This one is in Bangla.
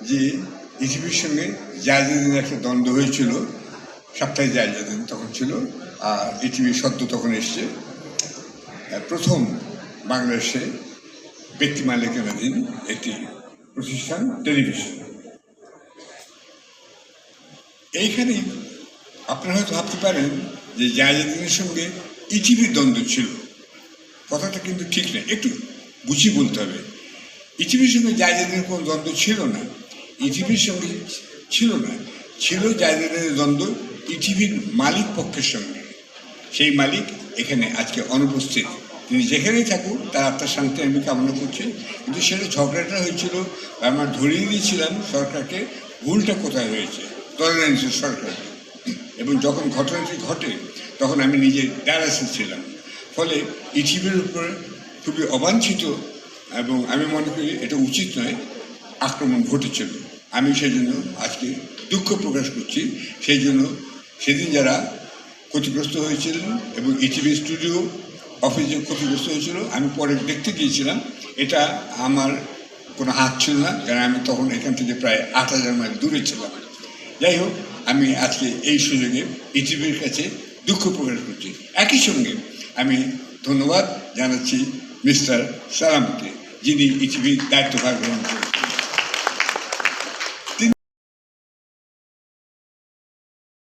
যে ইটিভির সঙ্গে জায়জাদিনের একটা দ্বন্দ্ব হয়েছিল, সাপ্তাহিক জায়জাদিন তখন ছিল, আর ইটিভি সদ্য তখন এসছে। প্রথম বাংলাদেশে ব্যক্তি মালিকানাধীন একটি প্রতিষ্ঠান টেলিভিশন। এইখানেই আপনারা হয়তো ভাবতে পারেন যে জায়জাদিনের সঙ্গে ইটিভির দ্বন্দ্ব ছিল। কথাটা কিন্তু ঠিক না, একটু বুঝিয়ে বলতে হবে। ইটিভির সঙ্গে জায়জাদিনের কোনো দ্বন্দ্ব ছিল না। ইটিভির সঙ্গে ছিল জায়জাদিনের দ্বন্দ্ব ইটিভির মালিক পক্ষের সঙ্গে। সেই মালিক এখানে আজকে অনুপস্থিত। তিনি যেখানেই থাকুন তার আত্মার শান্তি আমি কামনা করছি। কিন্তু সেটা ঝগড়াটা হয়েছিল, আমরা ধরিয়ে দিয়েছিলাম সরকারকে ভুলটা কোথায় হয়েছে, তদানীন্তন সরকারকে। এবং যখন ঘটনাটি ঘটে তখন আমি নিজে ডায়ালাসিস ছিলাম, ফলে ইটিভির উপরে খুবই অবাঞ্ছিত এবং আমি মনে করি এটা উচিত নয় আক্রমণ ঘটেছিল। আমি সেই জন্য আজকে দুঃখ প্রকাশ করছি। সেই জন্য সেদিন যারা ক্ষতিগ্রস্ত হয়েছিলেন এবং ইটিভি স্টুডিও অফিসে ক্ষতিগ্রস্ত হয়েছিল, আমি পরে দেখতে গিয়েছিলাম। এটা আমার কোনো হাত ছিল না, কারণ আমি তখন এখান থেকে প্রায় ৮,০০০ মাইল দূরে ছিলাম। যাই হোক, আমি আজকে এই সুযোগে ইটিভির কাছে দুঃখ প্রকাশ করছি। একই সঙ্গে আমি ধন্যবাদ জানাচ্ছি মিস্টার সালামকে, যিনি ইটিভির দায়িত্বভার গ্রহণ করেন।